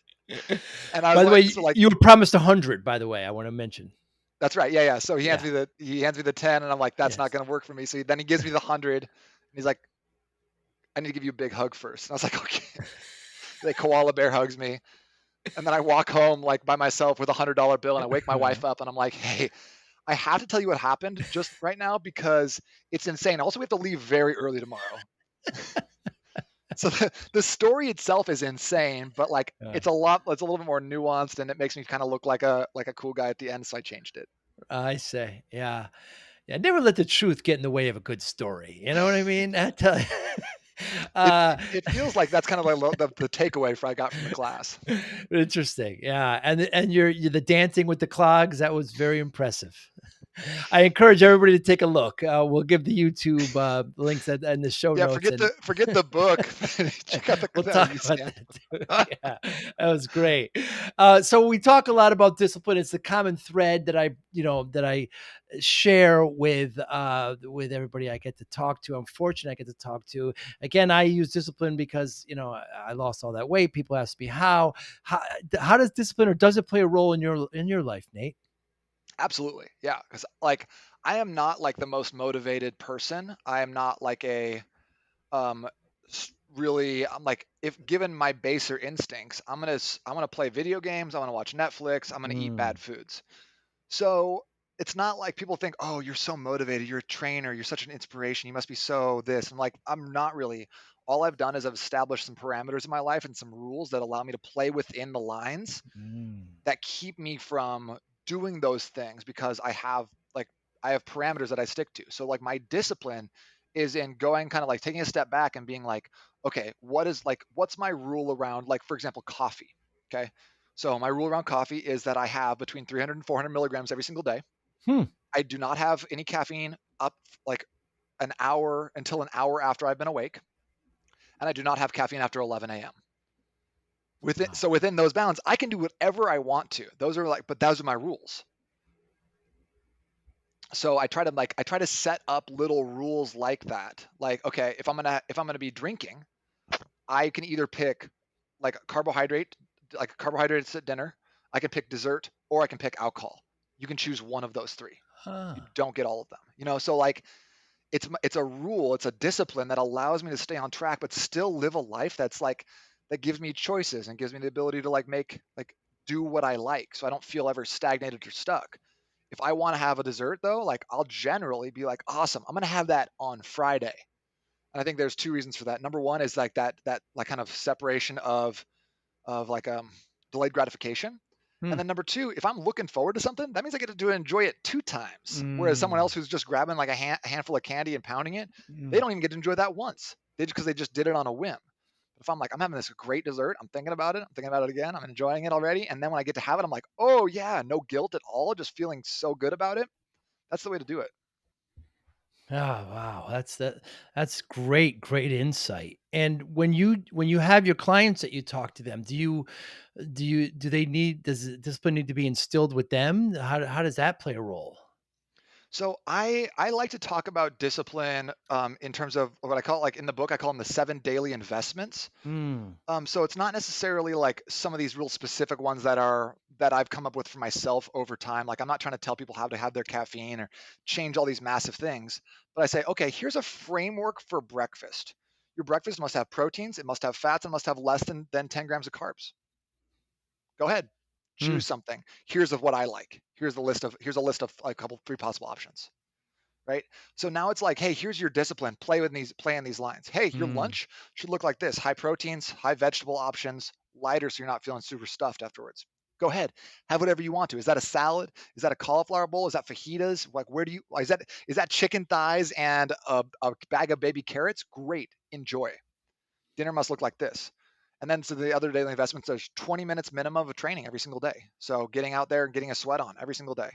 And I was By the like, way, so like you were promised 100, by the way, I wanna mention. that's right. Yeah, yeah. So Yeah, he hands me the 10 and I'm like, that's not yes. gonna work for me. So then he gives me the 100 and he's like, I need to give you a big hug first. And I was like, okay. They koala bear hugs me. And then I walk home like by myself with $100 bill and I wake my wife Right. up and I'm like, hey, I have to tell you what happened just right now because it's insane. Also, we have to leave very early tomorrow. So the story itself is insane, but like it's a little bit more nuanced and it makes me kind of look like a cool guy at the end. So I changed it. I say, yeah. Yeah, never let the truth get in the way of a good story, you know what I mean? I tell you. Uh, It feels like that's kind of like the takeaway I got from the class. interesting, yeah, and you're the dancing with the clogs, that was very impressive. I encourage everybody to take a look. We'll give the YouTube, links at in the show Yeah, notes, and forget the book. Check out we'll the talk about UCM. that too. Yeah, that was great. So we talk a lot about discipline. It's the common thread that I share with everybody I get to talk to. I'm fortunate I get to talk to. Again, I use discipline because I lost all that weight. People ask me how how does discipline or does it play a role in your life, Nate? Absolutely, yeah. Because like I am not like the most motivated person. I am not like a um really. I'm like if given my baser instincts, I'm gonna play video games. I'm gonna watch Netflix. I'm gonna eat Mm, bad foods. So it's not like people think, oh, you're so motivated. You're a trainer. You're such an inspiration. You must be so this. I'm like, I'm not really. All I've done is I've established some parameters in my life and some rules that allow me to play within the lines mm, that keep me from doing those things because like I have parameters that I stick to. So like my discipline is in going kind of like taking a step back and being like, okay, what's my rule around like for example coffee. Okay. So my rule around coffee is that I have between 300 and 400 milligrams every single day. hmm. I do not have any caffeine up like an hour after I've been awake, and I do not have caffeine after 11 a.m. Wow. Within those bounds, I can do whatever I want to. But those are my rules. So I try to set up little rules like that. Like, okay, if I'm gonna be drinking, I can either pick like carbohydrates at dinner, I can pick dessert, or I can pick alcohol. You can choose one of those three. You Huh. don't get all of them. So like it's a rule, it's a discipline that allows me to stay on track, but still live a life that gives me choices and gives me the ability to do what I like, so I don't feel ever stagnated or stuck. If I want to have a dessert though, like I'll generally be like, awesome, I'm gonna have that on Friday. And I think there's two reasons for that. Number one is like that like kind of separation of delayed gratification. And Hmm. then number two, if I'm looking forward to something, that means I get to do enjoy it two times. Whereas someone Mm, else who's just grabbing like handful of candy and pounding it, they mm. don't even get to enjoy that once. They just did it on a whim. But if I'm like, I'm having this great dessert, I'm thinking about it again, I'm enjoying it already. And then when I get to have it, I'm like, oh yeah, no guilt at all, just feeling so good about it. That's the way to do it. Oh, wow. That's great insight. And when you have your clients that you talk to them, do they need does discipline need to be instilled with them? How does that play a role? So I like to talk about discipline in terms of what I call it, like in the book I call them the 7 daily investments. Mm, So it's not necessarily like some of these real specific ones that I've come up with for myself over time. Like I'm not trying to tell people how to have their caffeine or change all these massive things, but I say, okay, here's a framework for breakfast. Your breakfast must have proteins, it must have fats, and must have less than 10 grams of carbs. Go ahead, mm, choose something. Here's of what I like. Here's a list of like a couple three possible options. Right? So now it's like, hey, here's your discipline. Play in these lines. Hey, your mm. lunch should look like this: high proteins, high vegetable options, lighter so you're not feeling super stuffed afterwards. Go ahead, have whatever you want to. Is that a salad? Is that a cauliflower bowl? Is that fajitas? Like, where do you is that chicken thighs and a bag of baby carrots? Great, enjoy. Dinner must look like this. And then so the other daily investments, there's 20 minutes minimum of training every single day. So getting out there and getting a sweat on every single day,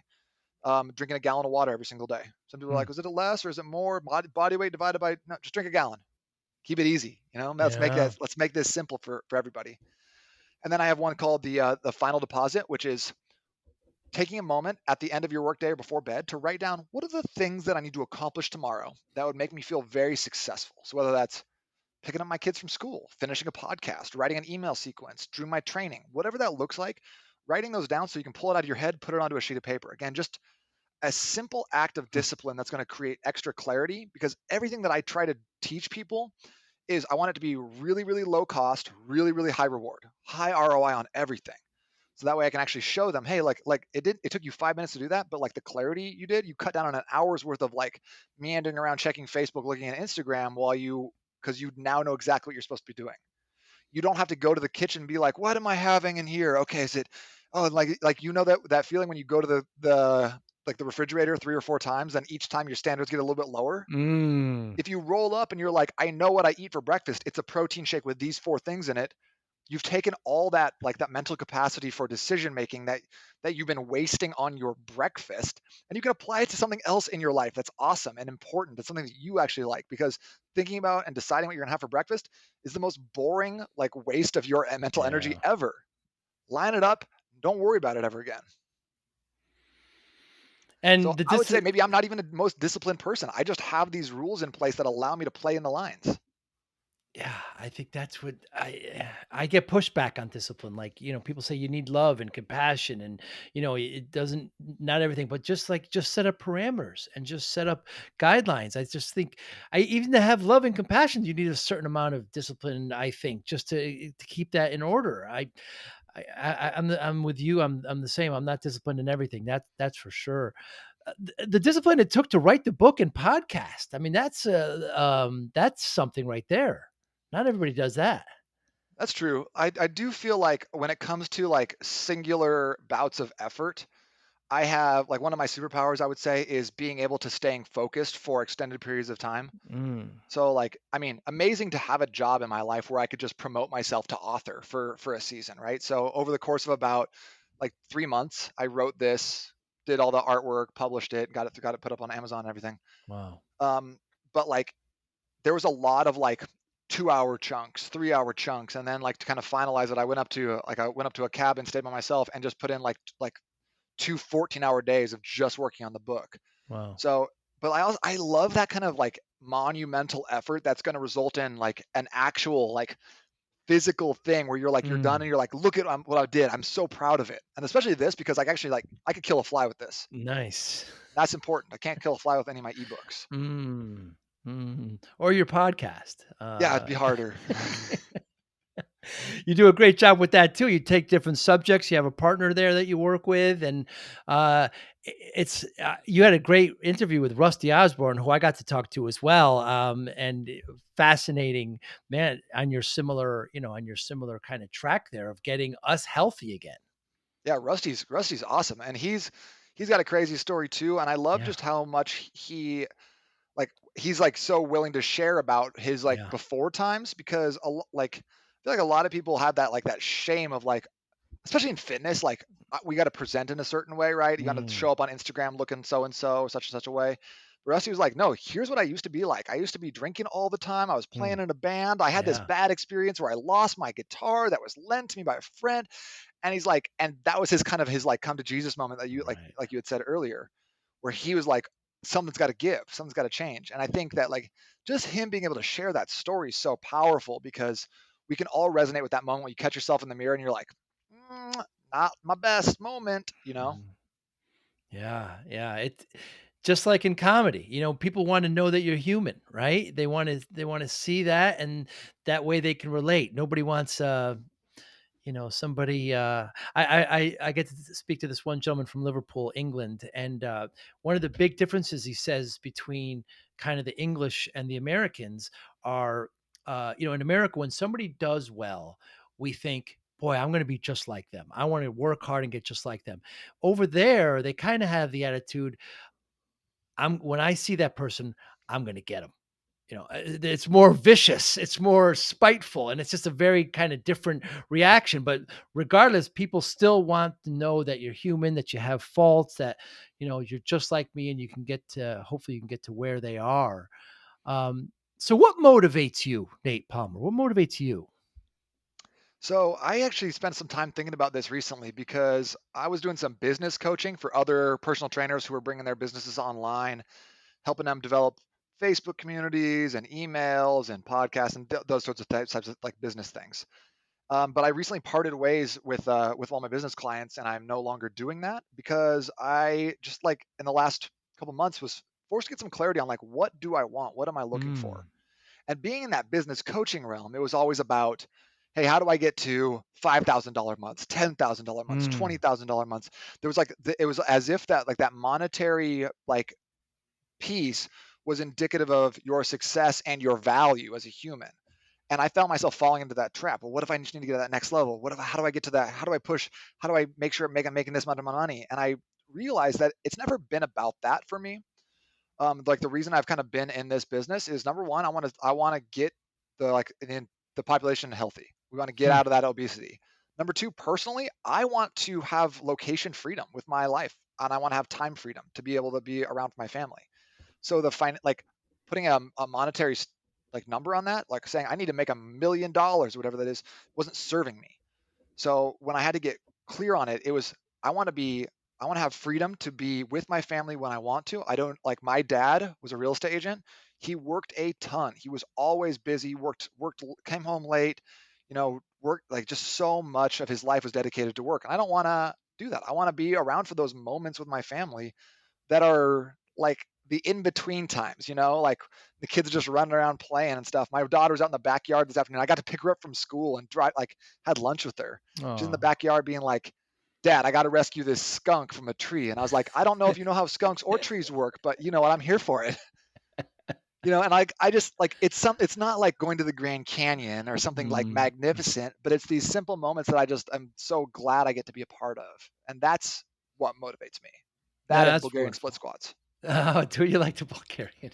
drinking a gallon of water every single day. Some people are Mm. like, is it less or is it more? Body weight divided by no, just drink a gallon. Keep it easy. Yeah. Let's make this simple for everybody. And then I have one called the final deposit, which is taking a moment at the end of your workday or before bed to write down what are the things that I need to accomplish tomorrow that would make me feel very successful. So whether that's picking up my kids from school, finishing a podcast, writing an email sequence, doing my training, whatever that looks like, writing those down so you can pull it out of your head, put it onto a sheet of paper. Again, just a simple act of Mm. discipline that's going to create extra clarity, because everything that I try to teach people is I want it to be really, really low cost, really, really high reward, high ROI on everything. So that way I can actually show them, hey, it took you 5 minutes to do that, but like the clarity you did, you cut down on an hour's worth of like meandering around checking Facebook, looking at Instagram because you now know exactly what you're supposed to be doing. You don't have to go to the kitchen and be like, what am I having in here? Okay, is it like that feeling when you go to the refrigerator 3 or 4 times, and each time your standards get a little bit lower. Mm. If you roll up and you're like, I know what I eat for breakfast, it's a protein shake with these 4 things in it. You've taken all that like that mental capacity for decision making that you've been wasting on your breakfast, and you can apply it to something else in your life that's awesome and important. That's something that you actually like, because thinking about and deciding what you're gonna have for breakfast is the most boring like waste of your mental energy Yeah. ever. Line it up. Don't worry about it ever again. So And the I would dis say maybe I'm not even the most disciplined person. I just have these rules in place that allow me to play in the lines. Yeah, I think that's what I get pushback on discipline. Like, people say you need love and compassion and, it doesn't not everything, but just set up parameters and just set up guidelines. I just think I even to have love and compassion, you need a certain amount of discipline, I think, just to keep that in order. I'm with you. I'm the same. I'm not disciplined in everything. That's for sure. The discipline it took to write the book and podcast. I mean, that's something right there. Not everybody does that. That's true. I do feel like when it comes to like singular bouts of effort, I have like one of my superpowers I would say is being able to staying focused for extended periods of time. Mm, So like, I mean, amazing to have a job in my life where I could just promote myself to author for a season, right? So over the course of about like 3 months, I wrote this, did all the artwork, published it, got it put up on Amazon and everything. wow. Um, but like there was a lot of like 2 hour chunks, 3 hour chunks, and then like to kind of finalize it, I went up to a cabin, stayed by myself, and just put in like two 14-hour days of just working on the book. Wow. So, but I love that kind of like monumental effort that's going to result in like an actual like physical thing where you're done and Mm, you're like, look at what I did. I'm so proud of it. And especially this because I could kill a fly with this. nice. That's important. I can't kill a fly with any of my ebooks. Mm, or your podcast. Yeah, it'd be harder. You do a great job with that too. You take different subjects. You have a partner there that you work with, and it's you had a great interview with Rusty Osborne, who I got to talk to as well, and fascinating man on your similar kind of track there of getting us healthy again. Yeah, Rusty's awesome, and he's got a crazy story too. And I love Yeah, just how much he's like so willing to share about his like yeah, before times, because like I feel like a lot of people have that shame of like, especially in fitness, like we got to present in a certain way, right? You got to mm, show up on Instagram looking so and so, such and such a way. Rusty was like, "No, here's what I used to be like. I used to be drinking all the time. I was Mm, playing in a band. I had this yeah, bad experience where I lost my guitar that was lent to me by a friend." And he's like, and that was his kind of his like come to Jesus moment that you right. like you had said earlier, where he was like, something's got to give, something's got to change. And I think that like just him being able to share that story is so powerful because we can all resonate with that moment when you catch yourself in the mirror and you're like, "Mm, not my best moment, you know." Mhm. Yeah, yeah, it just like in comedy, people wanna know that you're human, right? They wanna see that, and that way they can relate. Nobody wants, somebody, I get to speak to this one gentleman from Liverpool, England, and, one of the big differences he says between kind of the English and the Americans are, in America, when somebody does well, we think, "Boy, I'm gonna be just like them. I wanna work hard and get just like them." Over there, they kinda have the attitude, when I see that person, I'm gonna get them. It's more vicious, it's more spiteful, and it's just a very kind of different reaction. But regardless, people still want to know that you're human, that you have faults, that you're just like me, and you can get to hopefully you can get to where they are. So, what motivates you, Nate Palmer? What motivates you? So I actually spent some time thinking about this recently because I was doing some business coaching for other personal trainers who were bringing their businesses online, helping them develop Facebook communities and emails and podcasts and those sorts of types of like business things. But I recently parted ways with all my business clients, and I'm no longer doing that because I just like in the last couple months was forced to get some clarity on like what do I want, what am I looking for, Mm, and being in that business coaching realm, it was always about, hey, how do I get to $5,000 months, $10,000 months, mm, $20,000 months? There was like it was as if that like that monetary like piece was indicative of your success and your value as a human. And I found myself falling into that trap. Well, what if I just need to get to that next level? What if how do I get to that? How do I push? How do I make sure I'm making this much money? And I realized that it's never been about that for me. Like the reason I've kind of been in this business is number one, I want to get the population healthy. We want to get hmm, out of that obesity. Number two, personally, I want to have location freedom with my life, and I want to have time freedom to be able to be around my family. So like putting a monetary like number on that, like saying I need to make $1 million, whatever that is, wasn't serving me. So when I had to get clear on it, it was I want to be I want to have freedom to be with my family when I want to. I don't like my dad was a real estate agent. He worked a ton. He was always busy, came home late, worked like just so much of his life was dedicated to work. And I don't want to do that. I want to be around for those moments with my family that are like the in between times, like the kids are just running around playing and stuff. My daughter's out in the backyard this afternoon. I got to pick her up from school and drive, like, had lunch with her. She's in the oh. backyard being like, Dad, I got to rescue this skunk from a tree. And I was like, I don't know if you know how skunks or trees work, but you know what? I'm here for it. And like I just like it's not like going to the Grand Canyon or something like Mm. magnificent, but it's these simple moments that I'm so glad I get to be a part of. And that's what motivates me. That Yeah, and that's Bulgarian split wonderful. squats. Oh, do you like the Bulgarian?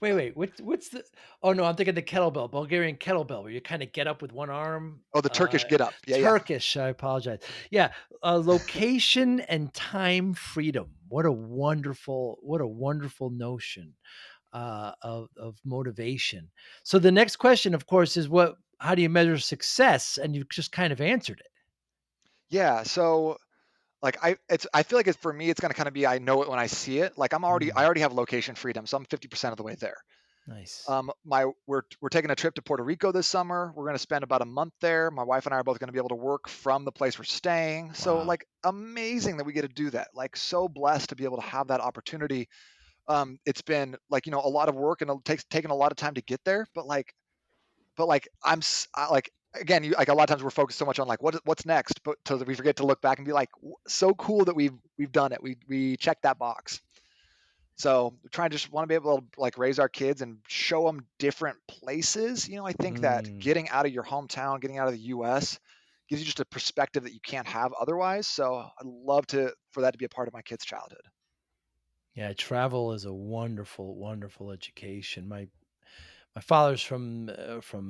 Wait, what's the oh, no, I'm thinking the kettlebell, Bulgarian kettlebell, where you kinda get up with one arm, Oh, the Turkish get up. Yeah, yeah. Turkish, I apologize. Yeah, location and time freedom. What a wonderful notion, of motivation. So the next question, of course, is how do you measure success? And you've just kind of answered it. Yeah, so, like, I feel like it's for me, it's gonna kinda be I know it when I see it. Like, I Mm, already have location freedom, so I'm 50% of the way there. nice. We're taking a trip to Puerto Rico this summer. We're gonna spend about a month there. My wife and I are both gonna be able to work from the place we're staying. So, Wow. like, amazing that we get to do that. Like, so blessed to be able to have that opportunity. It's been, like, a lot of work and it takes taken a lot of time to get there, but like again, like a lot of times we're focused so much on like what's next, but so that we forget to look back and be like, so cool that we've done it. We checked that box. So trying to just want to be able to like raise our kids and show them different places. I think that Mm. getting out of your hometown, getting out of the U.S. gives you just a perspective that you can't have otherwise. So I'd love to for that to be a part of my kids' childhood. Yeah, travel is a wonderful, wonderful education. My father's from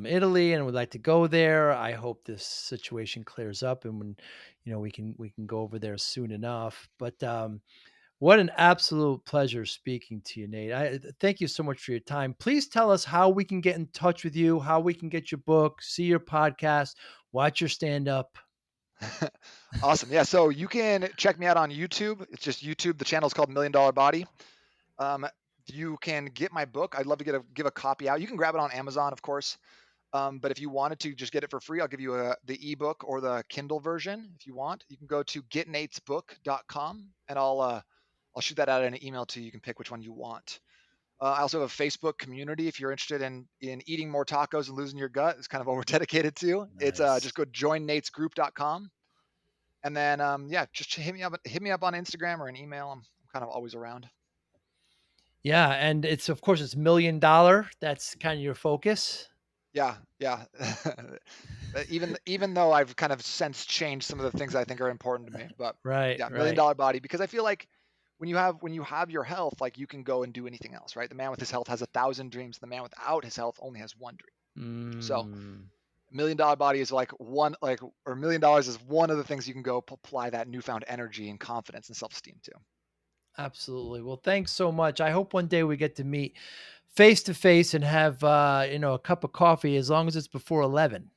Italy and would like to go there. I hope this situation clears up and when we can go over there soon enough. But What an absolute pleasure speaking to you, Nate. Thank you so much for your time. Please tell us how we can get in touch with you, how we can get your book, see your podcast, watch your stand up. Awesome. Yeah. So you can check me out on YouTube. It's just YouTube. The channel is called Million Dollar Body. Um, you can get my book. I'd love to give a copy out. You can grab it on Amazon, of course. But if you wanted to just get it for free, I'll give you the ebook or the Kindle version if you want. You can go to getnatesbook.com and I'll shoot that out in an email to you. You can pick which one you want. I also have a Facebook community if you're interested in eating more tacos and losing your gut. It's kind of what we're dedicated to. It's just Nice. go joinnatesgroup.com and then yeah, just hit me up on Instagram or an email. I'm kind of always around. Yeah, and it's of course it's $1 million. That's kind of your focus. Yeah, yeah. Even though I've kind of since changed some of the things I think are important to me, but Right, yeah, million right. dollar body because I feel like when you have your health, like you can go and do anything else, right? The man with his health has 1,000 dreams. The man without his health only has one dream. So Mm, million dollar body is like one like or $1 million is one of the things you can go apply that newfound energy and confidence and self esteem to. absolutely. Well, thanks so much. I hope one day we get to meet face to face and have a cup of coffee as long as it's before 11.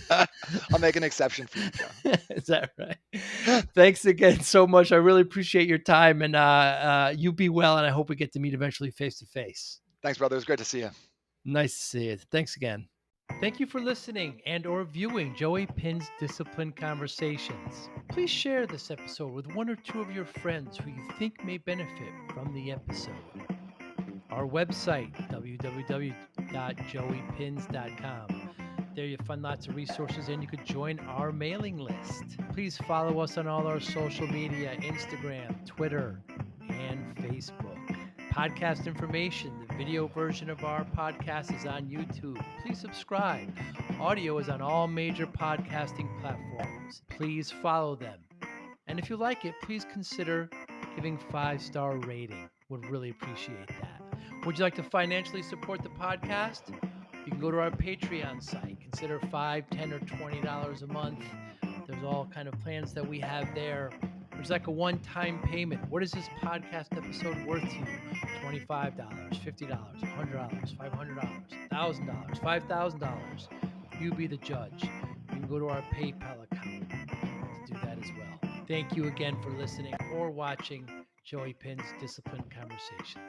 I'll make an exception for you, Joe. Is that right? Thanks again so much. I really appreciate your time and you be well. And I hope we get to meet eventually face to face. Thanks, brother. It was great to see you. Nice to see you. Thanks again. Thank you for listening and or viewing Joey Pin's Discipline Conversations. Please share this episode with one or two of your friends who you think may benefit from the episode. Our website, www.joeypins.com. There you'll find lots of resources and you could join our mailing list. Please follow us on all our social media, Instagram, Twitter, and Facebook. Podcast information, the video version of our podcast is on YouTube. Please subscribe. Audio is on all major podcasting platforms. Please follow them. And if you like it, please consider giving 5-star rating. Would really appreciate that. Would you like to financially support the podcast? You can go to our Patreon site. Consider $5, $10, or $20 a month. There's all kind of plans that we have there. There's like a one-time payment. What is this podcast episode worth to you? $25, $50, $100, $500, $1,000, $5,000. You be the judge. You can go to our PayPal account to do that as well. Thank you again for listening or watching Joey Pin's Discipline Conversations.